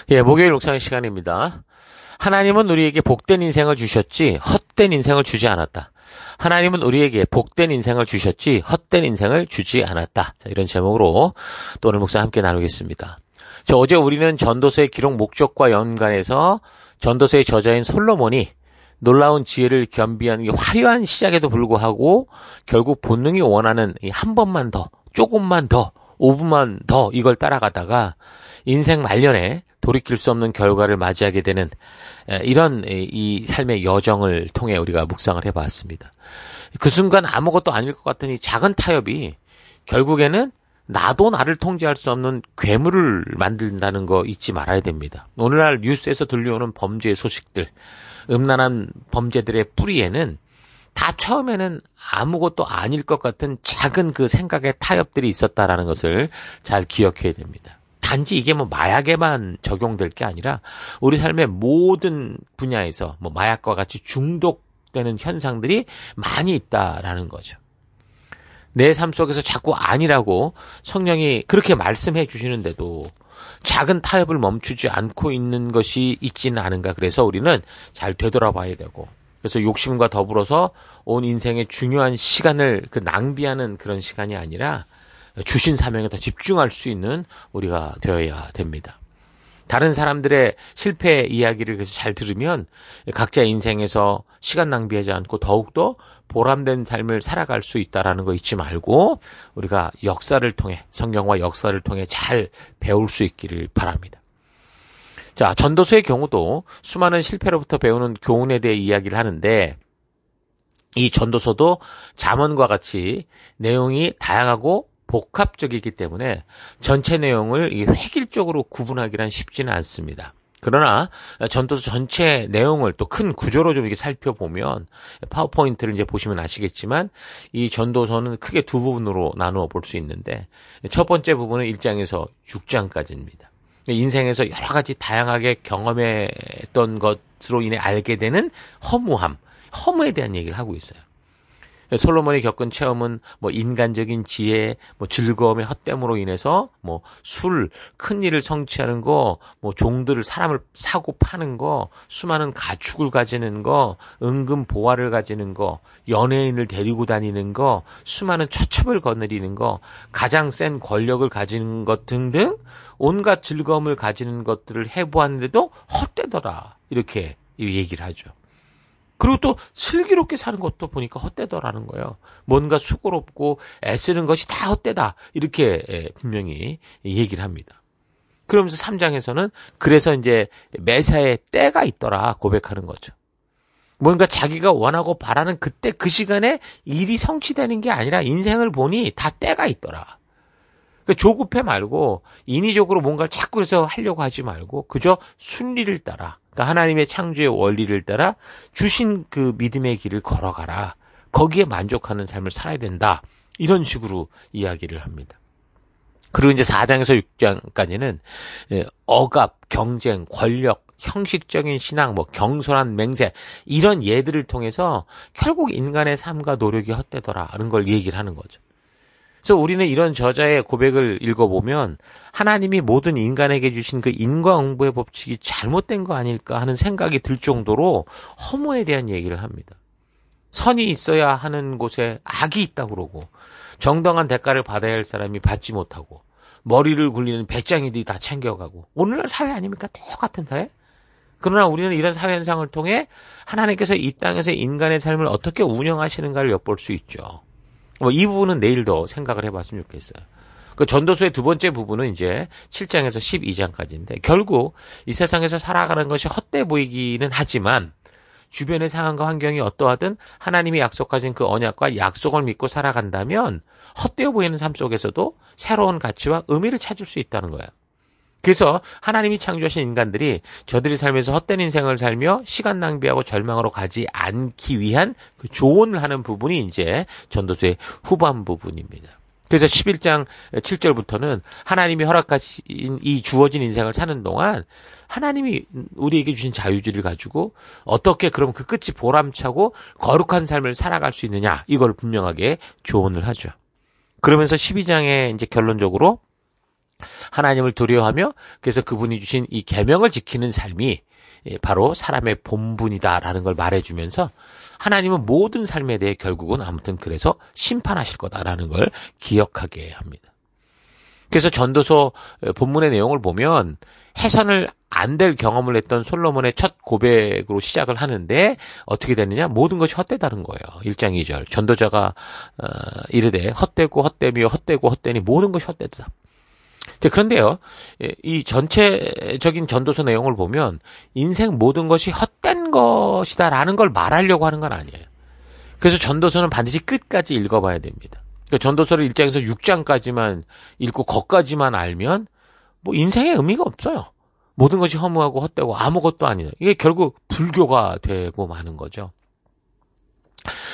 예, 목요일 묵상 시간입니다. 하나님은 우리에게 복된 인생을 주셨지 헛된 인생을 주지 않았다. 하나님은 우리에게 복된 인생을 주셨지 헛된 인생을 주지 않았다. 자, 이런 제목으로 또 오늘 묵상 함께 나누겠습니다. 어제 우리는 전도서의 기록 목적과 연관해서 전도서의 저자인 솔로몬이 놀라운 지혜를 겸비한 화려한 시작에도 불구하고 결국 본능이 원하는 한 번만 더, 조금만 더, 5분만 더 이걸 따라가다가 인생 말년에 돌이킬 수 없는 결과를 맞이하게 되는 이런 이 삶의 여정을 통해 우리가 묵상을 해봤습니다. 그 순간 아무것도 아닐 것 같은 이 작은 타협이 결국에는 나도 나를 통제할 수 없는 괴물을 만든다는 거 잊지 말아야 됩니다. 오늘날 뉴스에서 들려오는 범죄의 소식들, 음란한 범죄들의 뿌리에는 다 처음에는 아무것도 아닐 것 같은 작은 그 생각의 타협들이 있었다라는 것을 잘 기억해야 됩니다. 단지 이게 마약에만 적용될 게 아니라 우리 삶의 모든 분야에서 마약과 같이 중독되는 현상들이 많이 있다라는 거죠. 내 삶 속에서 자꾸 아니라고 성령이 그렇게 말씀해 주시는데도 작은 타협을 멈추지 않고 있는 것이 있지는 않은가. 그래서 우리는 잘 되돌아봐야 되고, 그래서 욕심과 더불어서 온 인생의 중요한 시간을 낭비하는 그런 시간이 아니라 주신 사명에 더 집중할 수 있는 우리가 되어야 됩니다. 다른 사람들의 실패 이야기를 그래서 잘 들으면 각자의 인생에서 시간 낭비하지 않고 더욱더 보람된 삶을 살아갈 수 있다는 거 잊지 말고 우리가 역사를 통해, 성경과 역사를 통해 잘 배울 수 있기를 바랍니다. 자, 전도서의 경우도 수많은 실패로부터 배우는 교훈에 대해 이야기를 하는데, 이 전도서도 잠언과 같이 내용이 다양하고 복합적이기 때문에 전체 내용을 획일적으로 구분하기란 쉽지는 않습니다. 그러나 전도서 전체 내용을 또 큰 구조로 좀 이렇게 살펴보면, 파워포인트를 이제 보시면 아시겠지만 이 전도서는 크게 두 부분으로 나누어 볼 수 있는데, 첫 번째 부분은 1장에서 6장까지입니다. 인생에서 여러 가지 다양하게 경험했던 것으로 인해 알게 되는 허무에 대한 얘기를 하고 있어요. 솔로몬이 겪은 체험은 인간적인 지혜, 즐거움의 헛됨으로 인해서 술, 큰 일을 성취하는 거, 사람을 사고 파는 거, 수많은 가축을 가지는 거, 은근 보화를 가지는 거, 연예인을 데리고 다니는 거, 수많은 처첩을 거느리는 거, 가장 센 권력을 가지는 것 등등 온갖 즐거움을 가지는 것들을 해보았는데도 헛되더라, 이렇게 얘기를 하죠. 그리고 또 슬기롭게 사는 것도 보니까 헛되더라는 거예요. 뭔가 수고롭고 애쓰는 것이 다 헛되다, 이렇게 분명히 얘기를 합니다. 그러면서 3장에서는 그래서 이제 매사에 때가 있더라 고백하는 거죠. 뭔가 자기가 원하고 바라는 그때 그 시간에 일이 성취되는 게 아니라 인생을 보니 다 때가 있더라. 그러니까 조급해 말고 인위적으로 뭔가를 자꾸 해서 하려고 하지 말고 그저 순리를 따라, 그러니까 하나님의 창조의 원리를 따라 주신 그 믿음의 길을 걸어가라. 거기에 만족하는 삶을 살아야 된다. 이런 식으로 이야기를 합니다. 그리고 이제 4장에서 6장까지는 억압, 경쟁, 권력, 형식적인 신앙, 경솔한 맹세, 이런 예들을 통해서 결국 인간의 삶과 노력이 헛되더라는 걸 얘기를 하는 거죠. 그래서 우리는 이런 저자의 고백을 읽어보면 하나님이 모든 인간에게 주신 그 인과응보의 법칙이 잘못된 거 아닐까 하는 생각이 들 정도로 허무에 대한 얘기를 합니다. 선이 있어야 하는 곳에 악이 있다고 그러고, 정당한 대가를 받아야 할 사람이 받지 못하고, 머리를 굴리는 배짱이들이 다 챙겨가고, 오늘날 사회 아닙니까? 똑같은 사회? 그러나 우리는 이런 사회 현상을 통해 하나님께서 이 땅에서 인간의 삶을 어떻게 운영하시는가를 엿볼 수 있죠. 이 부분은 내일 더 생각을 해봤으면 좋겠어요. 그 전도서의 두 번째 부분은 이제 7장에서 12장까지인데, 결국 이 세상에서 살아가는 것이 헛돼 보이기는 하지만 주변의 상황과 환경이 어떠하든 하나님이 약속하신 그 언약과 약속을 믿고 살아간다면 헛되어 보이는 삶 속에서도 새로운 가치와 의미를 찾을 수 있다는 거예요. 그래서 하나님이 창조하신 인간들이 저들이 살면서 헛된 인생을 살며 시간 낭비하고 절망으로 가지 않기 위한 그 조언을 하는 부분이 이제 전도서의 후반 부분입니다. 그래서 11장 7절부터는 하나님이 허락하신 이 주어진 인생을 사는 동안 하나님이 우리에게 주신 자유지를 가지고 어떻게 그럼 그 끝이 보람차고 거룩한 삶을 살아갈 수 있느냐, 이걸 분명하게 조언을 하죠. 그러면서 12장에 이제 결론적으로 하나님을 두려워하며 그래서 그분이 주신 이 계명을 지키는 삶이 바로 사람의 본분이다라는 걸 말해주면서 하나님은 모든 삶에 대해 결국은 아무튼 그래서 심판하실 거다라는 걸 기억하게 합니다. 그래서 전도서 본문의 내용을 보면 해산을 안 될 경험을 했던 솔로몬의 첫 고백으로 시작을 하는데 어떻게 되느냐? 모든 것이 헛되다는 거예요. 1장 2절. 전도자가 이르되 헛되고 헛되며 헛되고 헛되니 모든 것이 헛되다. 그런데요, 이 전체적인 전도서 내용을 보면 인생 모든 것이 헛된 것이다라는 걸 말하려고 하는 건 아니에요. 그래서 전도서는 반드시 끝까지 읽어봐야 됩니다. 그러니까 전도서를 1장에서 6장까지만 읽고 거기까지만 알면 뭐 인생에 의미가 없어요. 모든 것이 허무하고 헛되고 아무것도 아니에요. 이게 결국 불교가 되고 마는 거죠.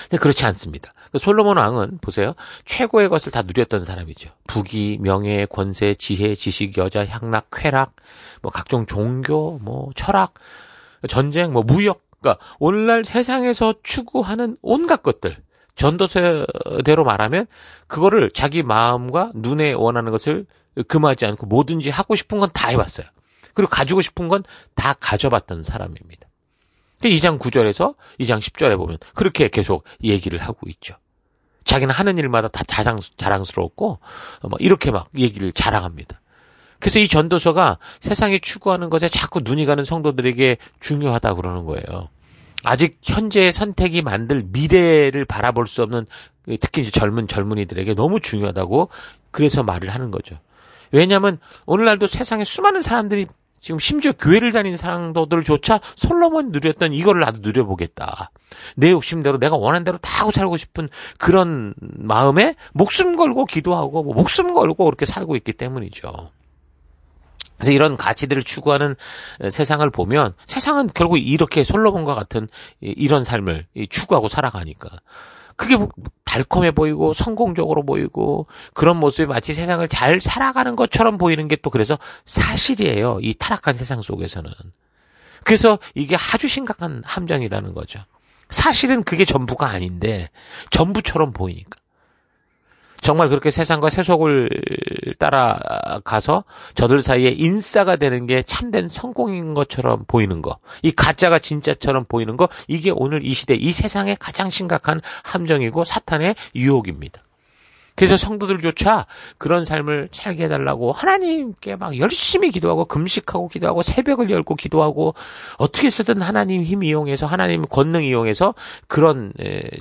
근데 그렇지 않습니다. 솔로몬 왕은 보세요. 최고의 것을 다 누렸던 사람이죠. 부귀, 명예, 권세, 지혜, 지식, 여자, 향락, 쾌락, 뭐 각종 종교, 뭐 철학, 전쟁, 뭐 무역. 그러니까 오늘날 세상에서 추구하는 온갖 것들. 전도서대로 말하면 그거를 자기 마음과 눈에 원하는 것을 금하지 않고 뭐든지 하고 싶은 건 다 해봤어요. 그리고 가지고 싶은 건 다 가져봤던 사람입니다. 2장 9절에서 2장 10절에 보면 그렇게 계속 얘기를 하고 있죠. 자기는 하는 일마다 다 자랑스럽고 이렇게 막 얘기를 자랑합니다. 그래서 이 전도서가 세상이 추구하는 것에 자꾸 눈이 가는 성도들에게 중요하다 그러는 거예요. 아직 현재의 선택이 만들 미래를 바라볼 수 없는 특히 이제 젊은이들에게 너무 중요하다고 그래서 말을 하는 거죠. 왜냐하면 오늘날도 세상에 수많은 사람들이 지금 심지어 교회를 다니는 사람들조차 솔로몬 누렸던 이거를 나도 누려보겠다. 내 욕심대로 내가 원하는 대로 다 하고 살고 싶은 그런 마음에 목숨 걸고 기도하고 목숨 걸고 그렇게 살고 있기 때문이죠. 그래서 이런 가치들을 추구하는 세상을 보면 세상은 결국 이렇게 솔로몬과 같은 이런 삶을 추구하고 살아가니까 그게 달콤해 보이고 성공적으로 보이고 그런 모습이 마치 세상을 잘 살아가는 것처럼 보이는 게 또 그래서 사실이에요. 이 타락한 세상 속에서는. 그래서 이게 아주 심각한 함정이라는 거죠. 사실은 그게 전부가 아닌데 전부처럼 보이니까. 정말 그렇게 세상과 세속을 따라가서 저들 사이에 인싸가 되는 게 참된 성공인 것처럼 보이는 거, 이 가짜가 진짜처럼 보이는 거, 이게 오늘 이 시대, 이 세상의 가장 심각한 함정이고 사탄의 유혹입니다. 그래서 성도들조차 그런 삶을 살게 해달라고 하나님께 막 열심히 기도하고 금식하고 기도하고 새벽을 열고 기도하고 어떻게 해서든 하나님 힘 이용해서 하나님 권능 이용해서 그런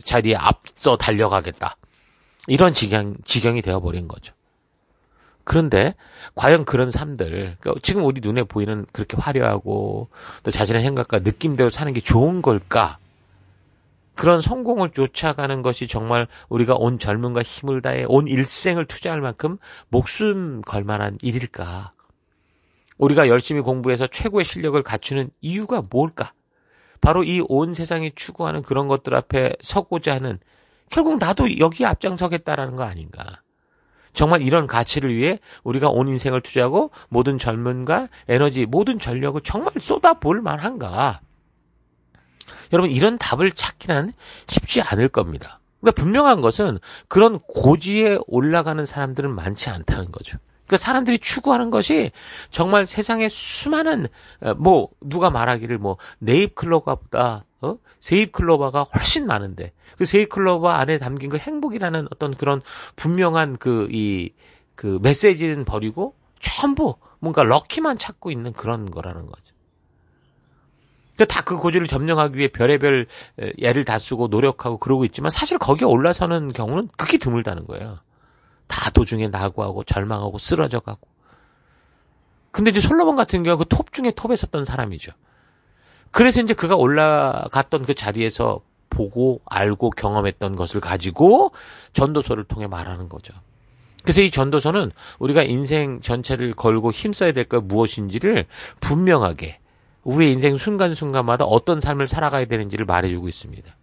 자리에 앞서 달려가겠다. 이런 지경이 되어버린 거죠. 그런데 과연 그런 삶들, 그러니까 지금 우리 눈에 보이는 그렇게 화려하고 또 자신의 생각과 느낌대로 사는 게 좋은 걸까? 그런 성공을 쫓아가는 것이 정말 우리가 온 젊음과 힘을 다해 온 일생을 투자할 만큼 목숨 걸 만한 일일까? 우리가 열심히 공부해서 최고의 실력을 갖추는 이유가 뭘까? 바로 이 온 세상이 추구하는 그런 것들 앞에 서고자 하는 결국 나도 여기에 앞장서겠다라는 거 아닌가. 정말 이런 가치를 위해 우리가 온 인생을 투자하고 모든 젊음과 에너지, 모든 전력을 정말 쏟아볼 만한가. 여러분 이런 답을 찾기는 쉽지 않을 겁니다. 그러니까 분명한 것은 그런 고지에 올라가는 사람들은 많지 않다는 거죠. 그러니까 사람들이 추구하는 것이 정말 세상에 수많은 누가 말하기를 네잎클로버보다 세잎클로버가 훨씬 많은데 그 세잎클로버 안에 담긴 그 행복이라는 어떤 그런 분명한 그 메시지는 버리고 전부 뭔가 럭키만 찾고 있는 그런 거라는 거죠. 다 그 고지를 점령하기 위해 별의별 애를 다 쓰고 노력하고 그러고 있지만 사실 거기에 올라서는 경우는 극히 드물다는 거예요. 다 도중에 낙오하고 절망하고 쓰러져 가고. 근데 이제 솔로몬 같은 경우 그 톱 중에 톱에 섰던 사람이죠. 그래서 이제 그가 올라갔던 그 자리에서 보고 알고 경험했던 것을 가지고 전도서를 통해 말하는 거죠. 그래서 이 전도서는 우리가 인생 전체를 걸고 힘써야 될 것 무엇인지를 분명하게 우리의 인생 순간순간마다 어떤 삶을 살아가야 되는지를 말해주고 있습니다.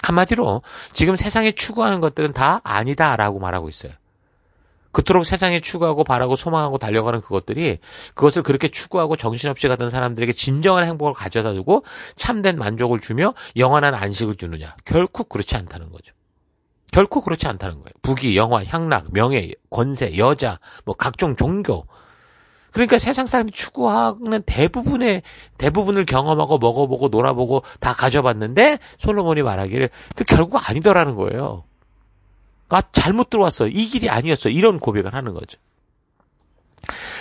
한마디로 지금 세상에 추구하는 것들은 다 아니다라고 말하고 있어요. 그토록 세상에 추구하고 바라고 소망하고 달려가는 그것들이 그것을 그렇게 추구하고 정신없이 가던 사람들에게 진정한 행복을 가져다 주고 참된 만족을 주며 영원한 안식을 주느냐. 결코 그렇지 않다는 거죠. 결코 그렇지 않다는 거예요. 부귀, 영화, 향락, 명예, 권세, 여자, 뭐 각종 종교. 그러니까 세상 사람이 추구하는 대부분을 경험하고 먹어보고 놀아보고 다 가져봤는데 솔로몬이 말하기를 그 결국 아니더라는 거예요. 아, 잘못 들어왔어. 이 길이 아니었어. 이런 고백을 하는 거죠.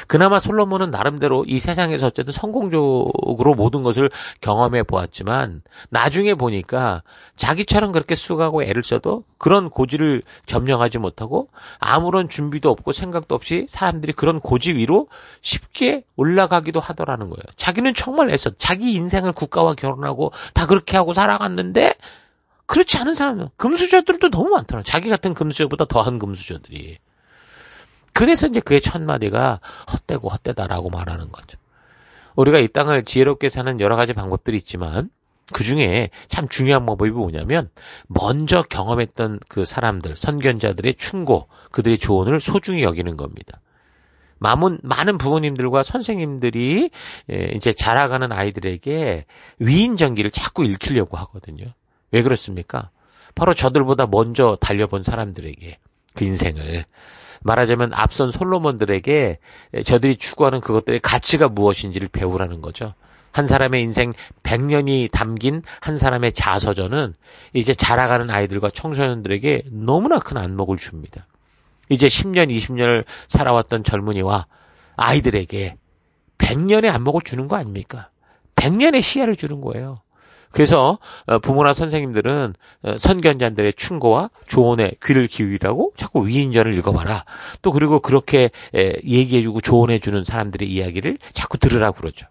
그나마 솔로몬은 나름대로 이 세상에서 어쨌든 성공적으로 모든 것을 경험해 보았지만 나중에 보니까 자기처럼 그렇게 수고하고 애를 써도 그런 고지를 점령하지 못하고 아무런 준비도 없고 생각도 없이 사람들이 그런 고지 위로 쉽게 올라가기도 하더라는 거예요. 자기는 정말 애써 자기 인생을 국가와 결혼하고 다 그렇게 하고 살아갔는데 그렇지 않은 사람은 금수저들도 너무 많더라. 자기 같은 금수저보다 더한 금수저들이. 그래서 이제 그의 첫 마디가 헛되고 헛되다라고 말하는 거죠. 우리가 이 땅을 지혜롭게 사는 여러 가지 방법들이 있지만 그 중에 참 중요한 방법이 뭐냐면 먼저 경험했던 그 사람들, 선견자들의 충고, 그들의 조언을 소중히 여기는 겁니다. 많은 부모님들과 선생님들이 이제 자라가는 아이들에게 위인 전기를 자꾸 일으키려고 하거든요. 왜 그렇습니까? 바로 저들보다 먼저 달려본 사람들에게 그 인생을 말하자면 앞선 솔로몬들에게 저들이 추구하는 그것들의 가치가 무엇인지를 배우라는 거죠. 한 사람의 인생 100년이 담긴 한 사람의 자서전은 이제 자라가는 아이들과 청소년들에게 너무나 큰 안목을 줍니다. 이제 10년, 20년을 살아왔던 젊은이와 아이들에게 100년의 안목을 주는 거 아닙니까? 100년의 시야를 주는 거예요. 그래서 부모나 선생님들은 선견자들의 충고와 조언에 귀를 기울이라고 자꾸 위인전을 읽어봐라. 또 그리고 그렇게 얘기해주고 조언해주는 사람들의 이야기를 자꾸 들으라고 그러죠.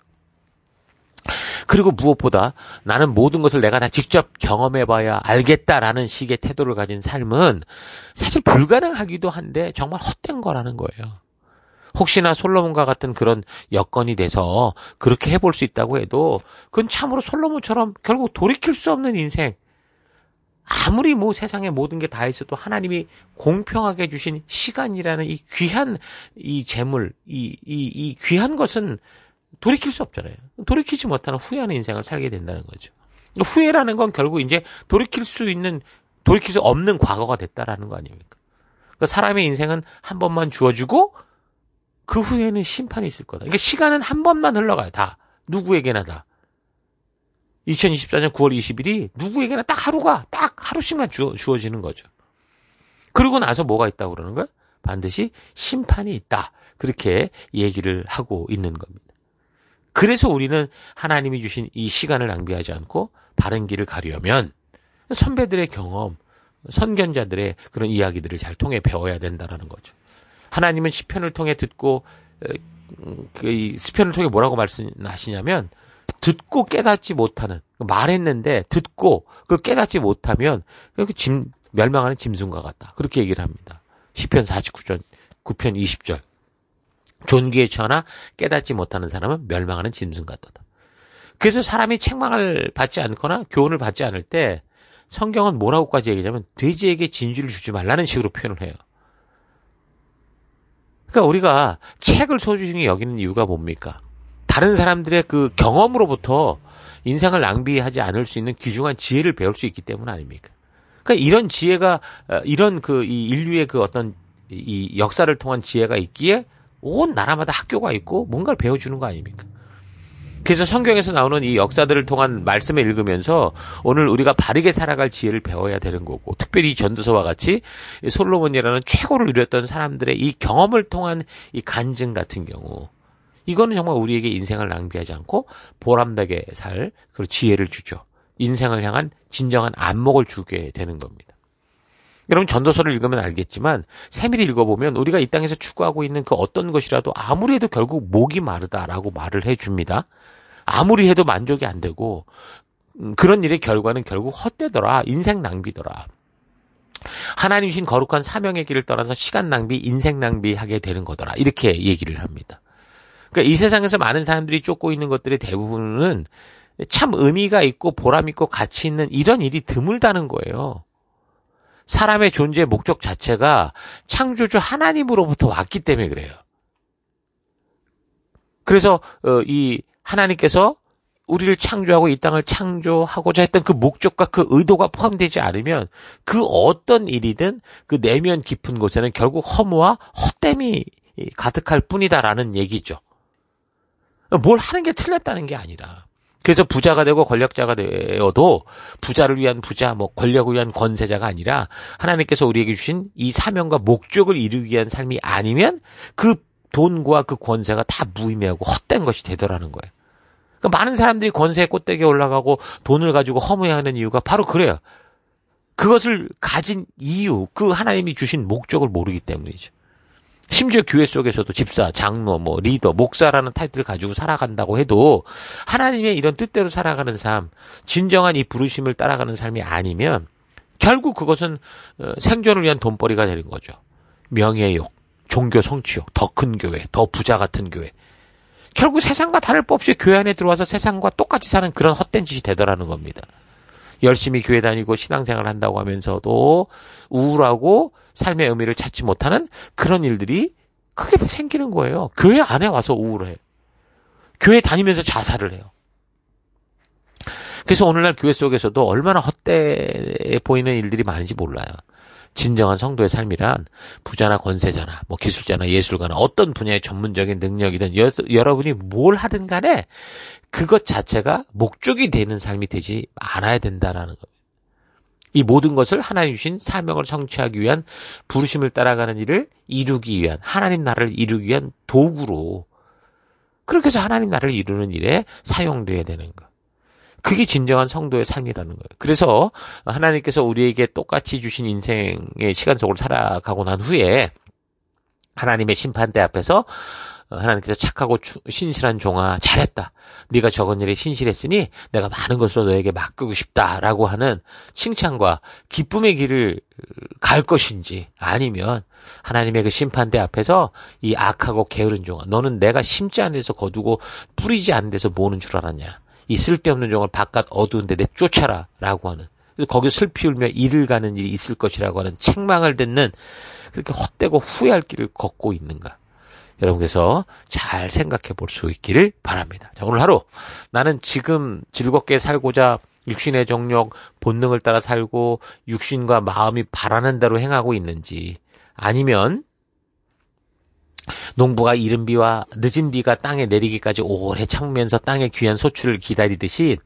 그리고 무엇보다 나는 모든 것을 내가 다 직접 경험해봐야 알겠다라는 식의 태도를 가진 삶은 사실 불가능하기도 한데 정말 헛된 거라는 거예요. 혹시나 솔로몬과 같은 그런 여건이 돼서 그렇게 해볼 수 있다고 해도 그건 참으로 솔로몬처럼 결국 돌이킬 수 없는 인생. 아무리 뭐 세상에 모든 게 다 있어도 하나님이 공평하게 주신 시간이라는 이 귀한 이 재물, 이 귀한 것은 돌이킬 수 없잖아요. 돌이키지 못하는 후회하는 인생을 살게 된다는 거죠. 후회라는 건 결국 이제 돌이킬 수 없는 과거가 됐다라는 거 아닙니까? 그러니까 사람의 인생은 한 번만 주어지고 그 후에는 심판이 있을 거다. 그러니까 시간은 한 번만 흘러가요. 다. 누구에게나 다. 2024년 9월 20일이 누구에게나 딱 하루씩만 주어지는 거죠. 그러고 나서 뭐가 있다고 그러는 거야? 반드시 심판이 있다. 그렇게 얘기를 하고 있는 겁니다. 그래서 우리는 하나님이 주신 이 시간을 낭비하지 않고 바른 길을 가려면 선배들의 경험, 선견자들의 그런 이야기들을 잘 통해 배워야 된다는 거죠. 하나님은 시편을 통해 듣고 그 시편을 통해 뭐라고 말씀하시냐면 듣고 깨닫지 못하는 말했는데 듣고 그걸 깨닫지 못하면 멸망하는 짐승과 같다. 그렇게 얘기를 합니다. 시편 49편 20절. 존귀에 처하나 깨닫지 못하는 사람은 멸망하는 짐승 같다. 그래서 사람이 책망을 받지 않거나 교훈을 받지 않을 때 성경은 뭐라고까지 얘기하냐면 돼지에게 진주를 주지 말라는 식으로 표현을 해요. 그러니까 우리가 책을 소중히 여기는 이유가 뭡니까? 다른 사람들의 그 경험으로부터 인생을 낭비하지 않을 수 있는 귀중한 지혜를 배울 수 있기 때문 아닙니까? 그러니까 이런 지혜가 이런 이 인류의 그 어떤 이 역사를 통한 지혜가 있기에 온 나라마다 학교가 있고 뭔가를 배워주는 거 아닙니까? 그래서 성경에서 나오는 이 역사들을 통한 말씀을 읽으면서 오늘 우리가 바르게 살아갈 지혜를 배워야 되는 거고, 특별히 이 전도서와 같이 솔로몬이라는 최고를 누렸던 사람들의 이 경험을 통한 이 간증 같은 경우, 이거는 정말 우리에게 인생을 낭비하지 않고 보람되게 살 그런 지혜를 주죠. 인생을 향한 진정한 안목을 주게 되는 겁니다. 여러분 전도서를 읽으면 알겠지만 세밀히 읽어보면 우리가 이 땅에서 추구하고 있는 그 어떤 것이라도 아무리 해도 결국 목이 마르다라고 말을 해줍니다. 아무리 해도 만족이 안 되고 그런 일의 결과는 결국 헛되더라. 인생 낭비더라. 하나님 신 거룩한 사명의 길을 떠나서 시간 낭비, 인생 낭비하게 되는 거더라. 이렇게 얘기를 합니다. 그러니까 이 세상에서 많은 사람들이 쫓고 있는 것들의 대부분은 참 의미가 있고 보람 있고 가치 있는 이런 일이 드물다는 거예요. 사람의 존재의 목적 자체가 창조주 하나님으로부터 왔기 때문에 그래요. 그래서 이 하나님께서 우리를 창조하고 이 땅을 창조하고자 했던 그 목적과 그 의도가 포함되지 않으면 그 어떤 일이든 그 내면 깊은 곳에는 결국 허무와 헛됨이 가득할 뿐이다라는 얘기죠. 뭘 하는 게 틀렸다는 게 아니라. 그래서 부자가 되고 권력자가 되어도 부자를 위한 부자, 권력을 위한 권세자가 아니라 하나님께서 우리에게 주신 이 사명과 목적을 이루기 위한 삶이 아니면 그 돈과 그 권세가 다 무의미하고 헛된 것이 되더라는 거예요. 그러니까 많은 사람들이 권세의 꽃대기에 올라가고 돈을 가지고 허무해하는 이유가 바로 그래요. 그것을 가진 이유, 그 하나님이 주신 목적을 모르기 때문이죠. 심지어 교회 속에서도 집사, 장로, 리더, 목사라는 타이틀을 가지고 살아간다고 해도 하나님의 이런 뜻대로 살아가는 삶, 진정한 이 부르심을 따라가는 삶이 아니면 결국 그것은 생존을 위한 돈벌이가 되는 거죠. 명예욕, 종교 성취욕, 더 큰 교회, 더 부자 같은 교회. 결국 세상과 다를 바 없이 교회 안에 들어와서 세상과 똑같이 사는 그런 헛된 짓이 되더라는 겁니다. 열심히 교회 다니고 신앙생활 한다고 하면서도 우울하고 삶의 의미를 찾지 못하는 그런 일들이 크게 생기는 거예요. 교회 안에 와서 우울해. 교회 다니면서 자살을 해요. 그래서 오늘날 교회 속에서도 얼마나 헛되게 보이는 일들이 많은지 몰라요. 진정한 성도의 삶이란 부자나 권세자나 기술자나 예술가나 어떤 분야의 전문적인 능력이든 여러분이 뭘 하든 간에 그것 자체가 목적이 되는 삶이 되지 않아야 된다라는 겁니다. 이 모든 것을 하나님 주신 사명을 성취하기 위한 부르심을 따라가는 일을 이루기 위한 하나님 나라를 이루기 위한 도구로 그렇게 해서 하나님 나라를 이루는 일에 사용돼야 되는 것. 그게 진정한 성도의 삶이라는 거예요. 그래서 하나님께서 우리에게 똑같이 주신 인생의 시간 속으로 살아가고 난 후에 하나님의 심판대 앞에서 하나님께서 착하고 신실한 종아 잘했다. 네가 적은 일에 신실했으니 내가 많은 것으로 너에게 맡기고 싶다라고 하는 칭찬과 기쁨의 길을 갈 것인지 아니면 하나님의 그 심판대 앞에서 이 악하고 게으른 종아 너는 내가 심지 않은 데서 거두고 뿌리지 않은 데서 모으는 줄 알았냐. 이 쓸데없는 종을 바깥 어두운데 내쫓아라 라고 하는 그래서 거기서 슬피 울며 이를 가는 일이 있을 것이라고 하는 책망을 듣는 그렇게 헛되고 후회할 길을 걷고 있는가. 여러분께서 잘 생각해 볼 수 있기를 바랍니다. 자, 오늘 하루 나는 지금 즐겁게 살고자 육신의 정욕, 본능을 따라 살고 육신과 마음이 바라는 대로 행하고 있는지 아니면 농부가 이른 비와 늦은 비가 땅에 내리기까지 오래 참으면서 땅의 귀한 소출을 기다리듯이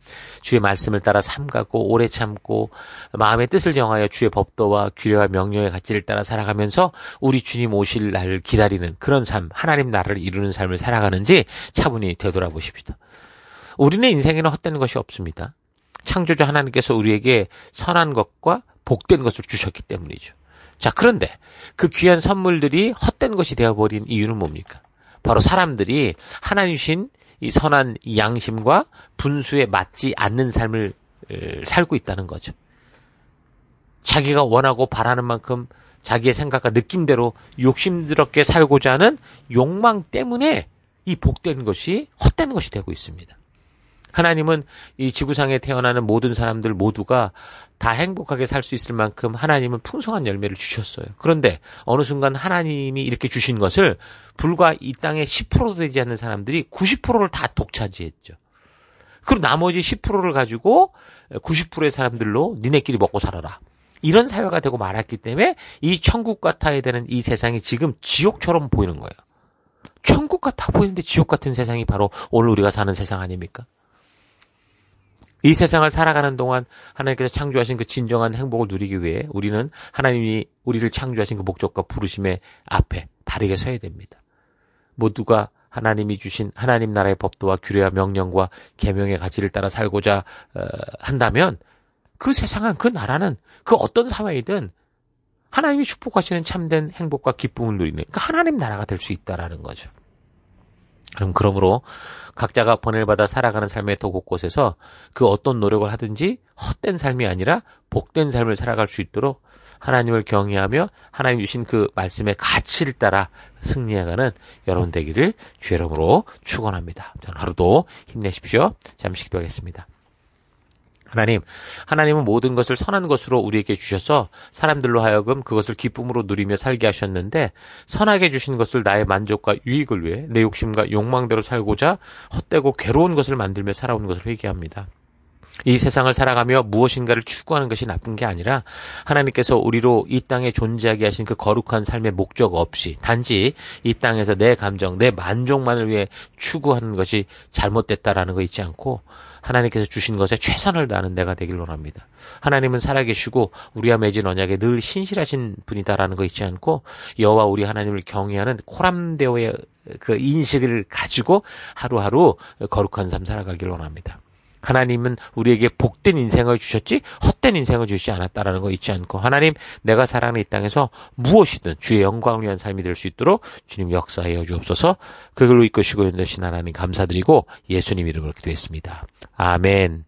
주의 말씀을 따라 삼가고 오래 참고 마음의 뜻을 정하여 주의 법도와 규례와 명령의 가치를 따라 살아가면서 우리 주님 오실 날을 기다리는 그런 삶, 하나님 나라를 이루는 삶을 살아가는지 차분히 되돌아보십시다. 우리는 인생에는 헛되는 것이 없습니다. 창조주 하나님께서 우리에게 선한 것과 복된 것을 주셨기 때문이죠. 자, 그런데 그 귀한 선물들이 헛된 것이 되어버린 이유는 뭡니까? 바로 사람들이 하나님 주신 이 선한 양심과 분수에 맞지 않는 삶을 살고 있다는 거죠. 자기가 원하고 바라는 만큼 자기의 생각과 느낌대로 욕심스럽게 살고자 하는 욕망 때문에 이 복된 것이 헛된 것이 되고 있습니다. 하나님은 이 지구상에 태어나는 모든 사람들 모두가 다 행복하게 살 수 있을 만큼 하나님은 풍성한 열매를 주셨어요. 그런데 어느 순간 하나님이 이렇게 주신 것을 불과 이 땅에 10%도 되지 않는 사람들이 90%를 다 독차지했죠. 그리고 나머지 10%를 가지고 90%의 사람들로 니네끼리 먹고 살아라. 이런 사회가 되고 말았기 때문에 이 천국 같아야 되는 이 세상이 지금 지옥처럼 보이는 거예요. 천국 같아 보이는데 지옥 같은 세상이 바로 오늘 우리가 사는 세상 아닙니까? 이 세상을 살아가는 동안 하나님께서 창조하신 그 진정한 행복을 누리기 위해 우리는 하나님이 우리를 창조하신 그 목적과 부르심의 앞에 바르게 서야 됩니다. 모두가 하나님이 주신 하나님 나라의 법도와 규례와 명령과 계명의 가치를 따라 살고자 한다면 그 세상은 그 나라는 그 어떤 사회이든 하나님이 축복하시는 참된 행복과 기쁨을 누리는 그 하나님 나라가 될 수 있다라는 거죠. 그러므로 각자가 번뇌를 받아 살아가는 삶의 터 곳곳에서 그 어떤 노력을 하든지 헛된 삶이 아니라 복된 삶을 살아갈 수 있도록 하나님을 경외하며 하나님 주신 그 말씀의 가치를 따라 승리해가는 여러분 되기를 주의 이름으로 축원합니다. 저는 하루도 힘내십시오. 잠시 기도하겠습니다. 하나님은 모든 것을 선한 것으로 우리에게 주셔서 사람들로 하여금 그것을 기쁨으로 누리며 살게 하셨는데 선하게 주신 것을 나의 만족과 유익을 위해 내 욕심과 욕망대로 살고자 헛되고 괴로운 것을 만들며 살아온 것을 회개합니다. 이 세상을 살아가며 무엇인가를 추구하는 것이 나쁜 게 아니라 하나님께서 우리로 이 땅에 존재하게 하신 그 거룩한 삶의 목적 없이 단지 이 땅에서 내 감정, 내 만족만을 위해 추구하는 것이 잘못됐다라는 거 잊지 않고 하나님께서 주신 것에 최선을 다하는 내가 되길 원합니다. 하나님은 살아계시고 우리와 맺은 언약에 늘 신실하신 분이다라는 거 잊지 않고 여호와 우리 하나님을 경외하는 코람데오의 그 인식을 가지고 하루하루 거룩한 삶 살아가길 원합니다. 하나님은 우리에게 복된 인생을 주셨지 헛된 인생을 주시지 않았다라는 거 잊지 않고 하나님 내가 살아가는 이 땅에서 무엇이든 주의 영광을 위한 삶이 될 수 있도록 주님 역사하여 주옵소서. 그걸로 이끄시고 인도하신 하나님 감사드리고 예수님 이름으로 기도했습니다. 아멘.